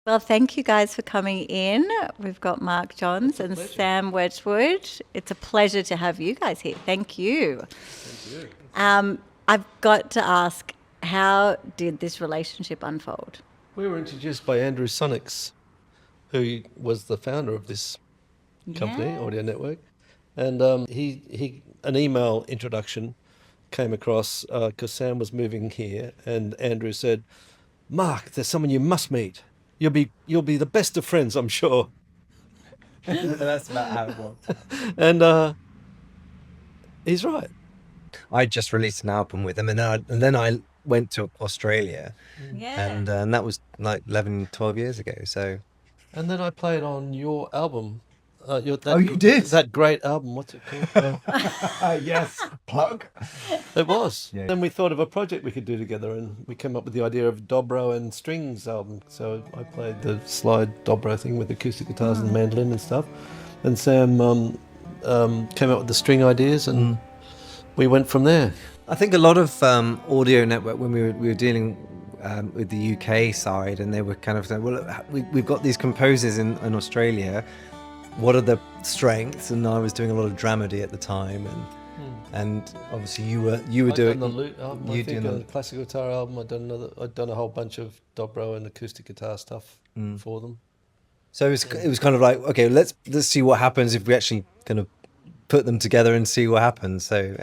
Well, thank you guys for coming in. We've got Mark Johns and Sam Wedgwood. It's a pleasure to have you guys here. Thank you. Thank you. I've got to ask, how did this relationship unfold? We were introduced by Andrew Sonics, who was the founder of this company, Yeah. Audio Network. And he an email introduction came across because Sam was moving here, and Andrew said, "Mark, there's someone you must meet. You'll be the best of friends, I'm sure." That's about how it was. And he's right. I just released an album with him, and then I went to Australia, Yeah. and that was like 11, 12 years ago. So And then I played on your album. You did? That great album. What's it called? yes, plug. It was. Yeah. Then we thought of a project we could do together, and we came up with the idea of dobro and strings album. So I played the slide dobro thing with acoustic guitars and mandolin and stuff, and Sam came up with the string ideas, and we went from there. I think a lot of Audio Network, when we were dealing with the UK side, and they were kind of saying, well, we've got these composers in Australia. What are the strengths? And I was doing a lot of dramedy at the time, and obviously you were I'd doing done the lute album. I think a classical guitar album. I'd done a whole bunch of dobro and acoustic guitar stuff for them. So it was kind of like, okay, let's see what happens if we actually kind of put them together and see what happens. So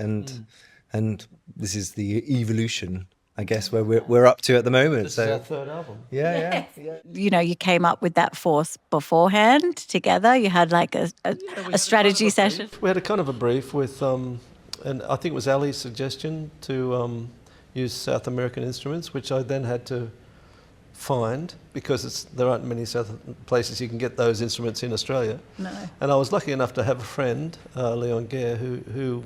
and this is the evolution, I guess, where we're up to at the moment. This So is our third album. yeah. You know, you came up with that force beforehand together. You had like a strategy session. We had a kind of a brief with, and I think it was Ali's suggestion to use South American instruments, which I then had to find because there aren't many places you can get those instruments in Australia. No. And I was lucky enough to have a friend, Leon Gare, who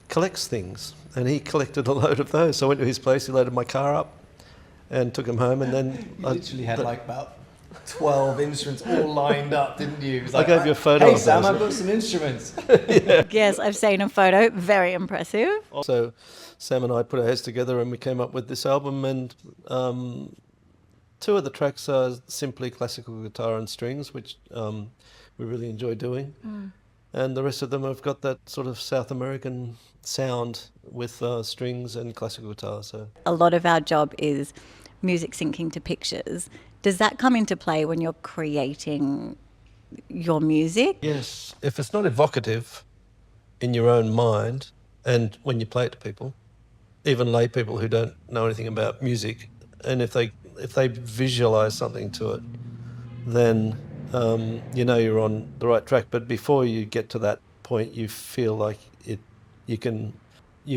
collects things, and he collected a load of those. So I went to his place, he loaded my car up and took them home, and then You literally had like about 12 instruments all lined up, didn't you? It was I like, gave you a photo Hey of Sam, those. I've got some instruments. Yes, I've seen a photo. Very impressive. So Sam and I put our heads together and we came up with this album, and two of the tracks are simply classical guitar and strings, which we really enjoy doing. And the rest of them have got that sort of South American sound with strings and classical guitar. So A lot of our job is music syncing to pictures. Does that come into play when you're creating your music? yes, if it's not evocative in your own mind, and when you play it to people, even lay people who don't know anything about music, and if they visualize something to it, then you know you're on the right track. But before you get to that point, you feel like you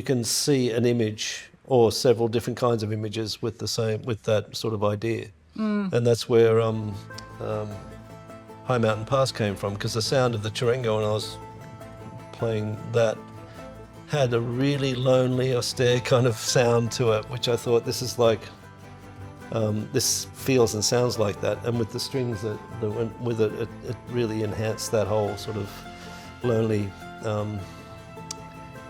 can see an image or several different kinds of images with that sort of idea. And that's where High Mountain Pass came from, because the sound of the charango when I was playing that had a really lonely, austere kind of sound to it, which I thought, this is like, this feels and sounds like that. And with the strings that went with it, it really enhanced that whole sort of lonely,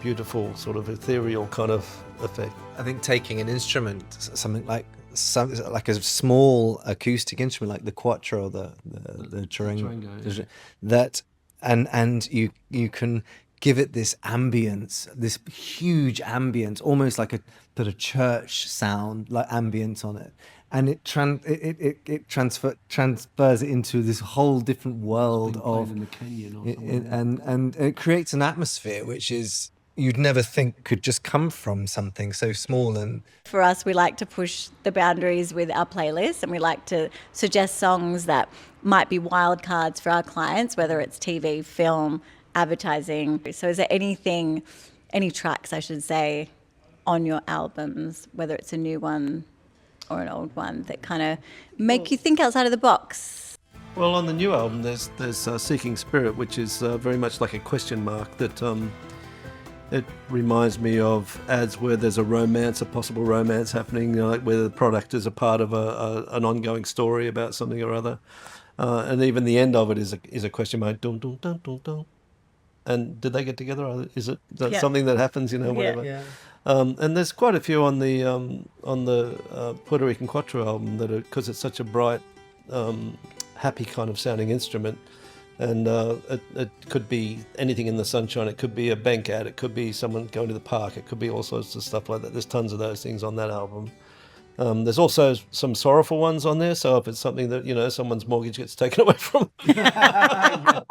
beautiful, sort of ethereal kind of effect. I think taking an instrument, something like a small acoustic instrument like the quattro or the charango, yeah. that and you can give it this ambience, this huge ambience, almost like put a church sound like ambience on it, and it transfers it into this whole different world of in the canyon or something. and it creates an atmosphere which is you'd never think could just come from something so small. And For us, we like to push the boundaries with our playlists, and we like to suggest songs that might be wild cards for our clients, whether it's TV, film, advertising. So is there any tracks, I should say, on your albums, whether it's a new one or an old one, that kind of make you think outside of the box? Well, on the new album, there's Seeking Spirit, which is very much like a question mark that it reminds me of ads where there's a possible romance happening, like where the product is a part of an ongoing story about something or other. And even the end of it is a question mark. Dun, dun, dun, dun, dun. And did they get together? Is it something that happens? Whatever. Yeah. And there's quite a few on the Puerto Rican Quattro album that, because it's such a bright happy kind of sounding instrument. And it could be anything in the sunshine. It could be a bank ad. It could be someone going to the park. It could be all sorts of stuff like that. There's tons of those things on that album. There's also some sorrowful ones on there. So if it's something that, you know, someone's mortgage gets taken away from them.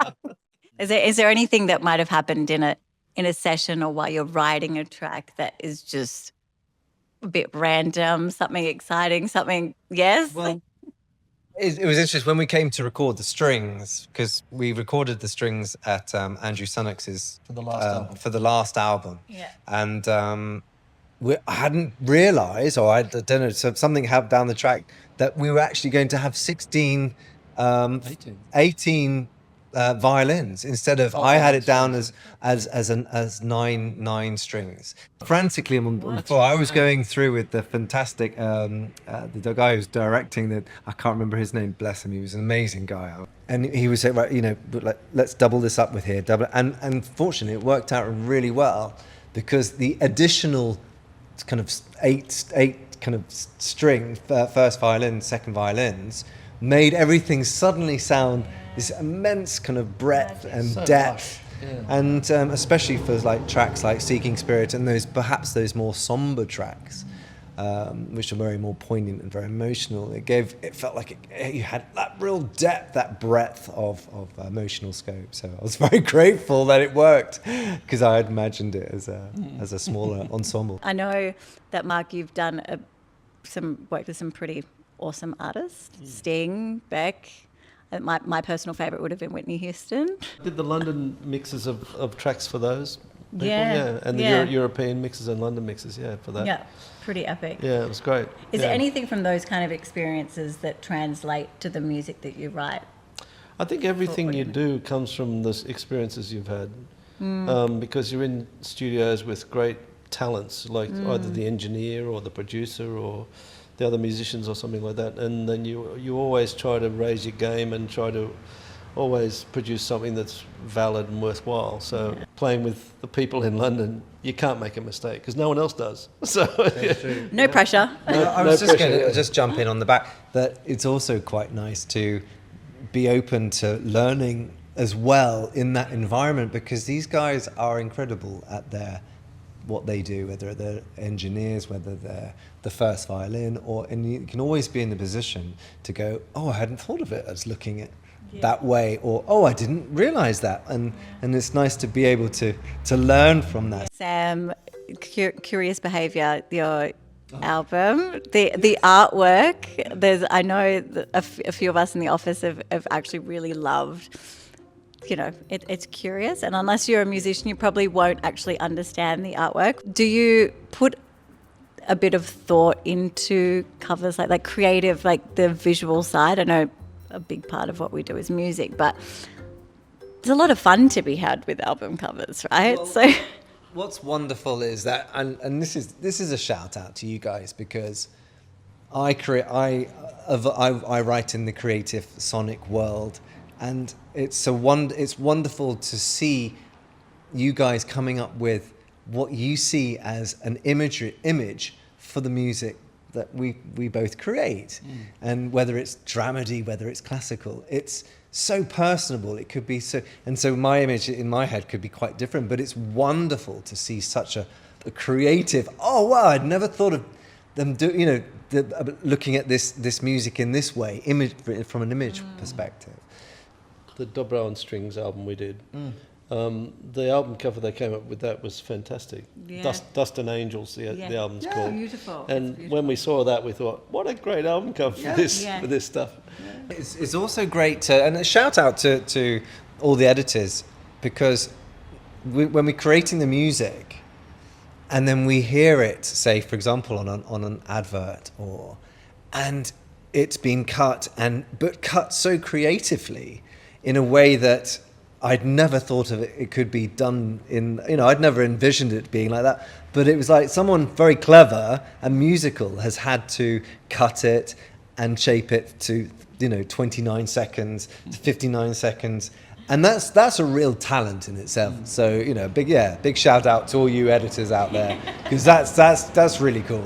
Is there anything that might have happened in a session or while you're writing a track that is just a bit random, something exciting, something, yes? Well, it was interesting when we came to record the strings, because we recorded the strings at Andrew Sunnock's for the last album. Yeah. And I hadn't realised, or I don't know, so something happened down the track that we were actually going to have 18 violins instead of I had it down as nine strings. Frantically on the floor, I was going through with the fantastic the guy who's directing that, I can't remember his name, bless him, he was an amazing guy, and he was saying, right, you know, let's double this up with here, and fortunately it worked out really well, because the additional kind of eight kind of string, first violin, second violins, made everything suddenly sound this immense kind of breadth and so depth. Yeah. And especially for like tracks like Seeking Spirit and those more somber tracks, which are very more poignant and very emotional. It felt like you had that real depth, that breadth of emotional scope. So I was very grateful that it worked, because I had imagined it as a smaller ensemble. I know that, Mark, you've done some work with some pretty awesome artists, Sting, Beck. My personal favourite would have been Whitney Houston. Did the London mixes of tracks for those people? Yeah. And the European mixes and London mixes, for that. Yeah, pretty epic. Yeah, it was great. Is there anything from those kind of experiences that translate to the music that you write? I think everything you do comes from the experiences you've had. Because you're in studios with great talents, like either the engineer or the producer or the other musicians or something like that, and then you always try to raise your game and try to always produce something that's valid and worthwhile. So playing with the people in London, you can't make a mistake because no one else does. So no pressure. I was just going to just jump in on the back that it's also quite nice to be open to learning as well in that environment, because these guys are incredible at what they do, whether they're engineers, whether they're the first violin, and you can always be in the position to go, oh, I hadn't thought of it as looking at that way, or oh, I didn't realise that, and it's nice to be able to learn from that. Sam, Curious Behaviour, your album, the artwork. I know a few of us in the office have actually really loved. You know, it's curious, and unless you're a musician, you probably won't actually understand the artwork. Do you put a bit of thought into covers, like creative, like the visual side? I know a big part of what we do is music, but there's a lot of fun to be had with album covers, right? Well, so what's wonderful is that, and this is a shout out to you guys, because I write in the creative sonic world. And it's wonderful to see you guys coming up with what you see as an image for the music that we both create. And whether it's dramedy, whether it's classical, it's so personable. It could be so, and so my image in my head could be quite different, but it's wonderful to see such a creative, oh wow, I'd never thought of them looking at this music in this way, from an image perspective. The Dobro and Strings album we did, the album cover they came up with, that was fantastic. Dust and Angels, the album's called. Beautiful. And when we saw that, we thought, what a great album cover for this stuff. Yeah. It's also great to, and a shout out to all the editors, because when we're creating the music and then we hear it, say for example on an advert, and it's been cut so creatively in a way that I'd never thought of it could be done in, I'd never envisioned it being like that. But it was like someone very clever and musical has had to cut it and shape it to, 29 seconds to 59 seconds. And that's a real talent in itself. So, big shout out to all you editors out there, because that's really cool.